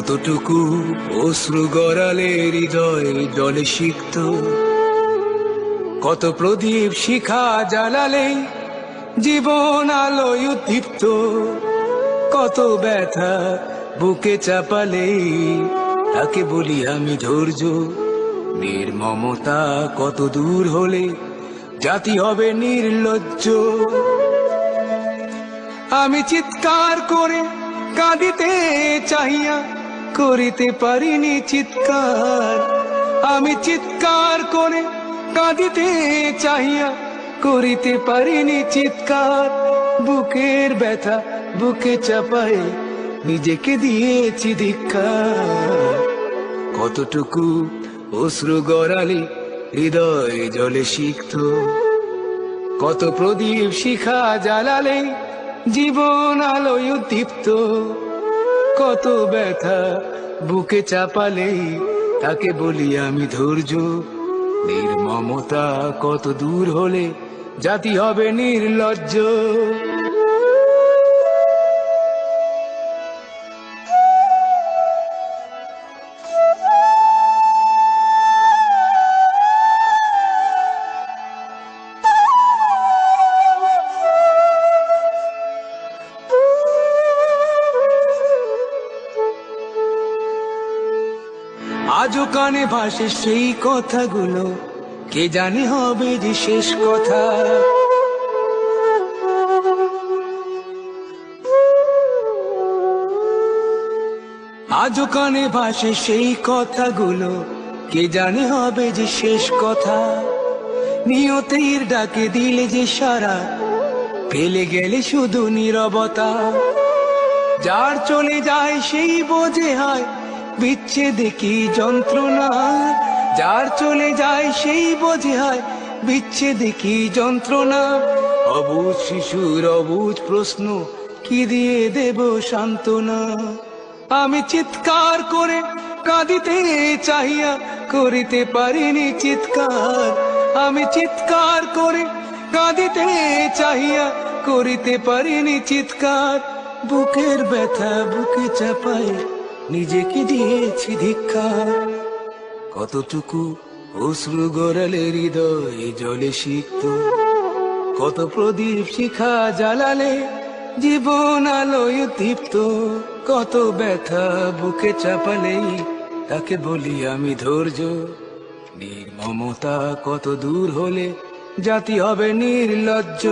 কতটুকু অশ্রু গড়ালে হৃদয় জলে সিক্ত, কত প্রদীপ শিখা জ্বালালে জীবন আলোয় উদ্দীপ্ত, কত ব্যথা বুকে চাপালে তাকে বলি আমি ধৈর্য। নির্মমতা কত দূর হলে জাতি হবে নির্লজ্জ। আমি চিৎকার করে কাঁদিতে চাহিয়া করিতে পারিনি চিৎকার। আমি চিৎকার করে কাঁদিতে চাহিয়া করিতে পারিনি চিৎকার। বুকের ব্যথা বুকে চাপায় নিজেকে দিয়েছি ধিক্কার। কতটুকু অশ্রু গড়ালে হৃদয় জলে সিক্ত, কত প্রদীপ শিখা জ্বালালে জীবন আলোয় উদ্দীপ্ত, কত ব্যথা বুকে চাপালে তাকে বলি আমি ধৈর্য। নির্মমতা কত দূর হলে জাতি হবে নির্লজ্জ। আজও কানে ভাসে সেই কথাগুলো, কে জানে হবে যে শেষ কথা। আজও কানে ভাসে সেই কথাগুলো, কে জানে হবে যে শেষ কথা। নিয়তির ডাকে দিলে যে সারা, ফেলে গেলে শুধু নীরবতা। যার চলে যায় সেই বোঝে হয় বিচ্ছেদে কি যন্ত্রণা। যার চলে যায় সেই বোঝে হয় বিচ্ছেদে কি যন্ত্রণা। অবুঝ শিশুর অবুঝ প্রশ্ন, কি দিয়ে দেব সান্ত্বনা। আমি চিৎকার করে কাঁদিতে চাহিয়া করিতে পারিনি চিৎকার। আমি চিৎকার করে কাঁদিতে চাহিয়া করিতে পারিনি চিৎকার। বুকের ব্যথা বুকে চাপায় নিজেকে দিয়েছি ধিক্কার। কতটুকু অশ্রু গড়ালে হৃদয় জলে সিক্ত, কত প্রদীপ শিখা জ্বালালে জীবন আলোয় উদ্দীপ্ত, কত ব্যথা বুকে চাপালে তাকে বলি আমি ধৈর্য। নির্মমতা কত দূর হলে জাতি হবে নির্লজ্জ।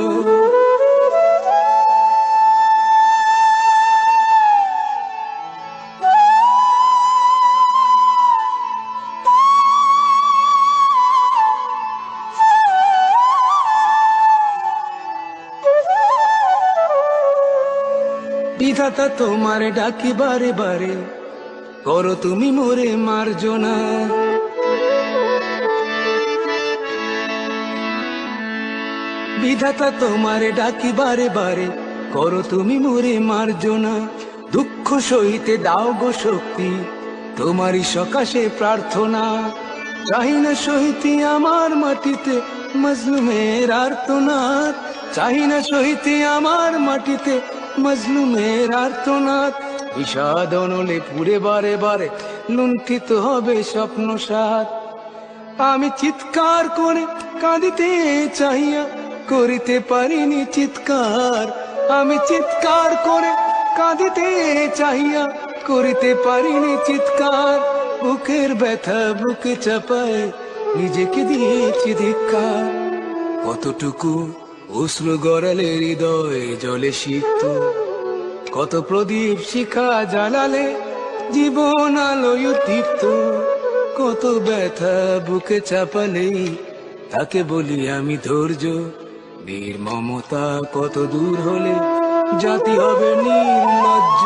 বিধাতা তোমার ডাকি বারে বারে, করো তুমি মোরে মার্জনা। বিধাতা তোমার ডাকি বারে বারে, করো তুমি মোরে মার্জনা। দুঃখ সইতে দাও গো শক্তি, তোমারই সকাশে প্রার্থনা। চাহি না সইতে আমার মাটিতে মজলুমের আর্তনাদ। চাহি না সইতে আমার মাটিতে মজলুমের আর্তনাদ। বিষাদ অনলে পুরে বারে বারে লুণ্ঠিত হবে স্বপ্ন সাথ। আমি চিৎকার করে কাঁদিতে চাহিয়া করিতে পারিনি চিৎকার। আমি চিৎকার করে কাঁদিতে চাহিয়া করিতে পারিনি চিৎকার। বুকের ব্যথা বুকে চাপায় নিজেকে দিয়েছি ধিক্কার। কতটুকু অশ্রু গড়ালে হৃদয় জলে সিক্ত, কত প্রদীপ শিখা জ্বালালে জীবন আলোয় উদ্দীপ্ত, কত ব্যথা বুকে চাপালে তাকে বলি আমি ধৈর্য। নির্মমতা কত দূর হলে জাতি হবে নির্লজ্জ।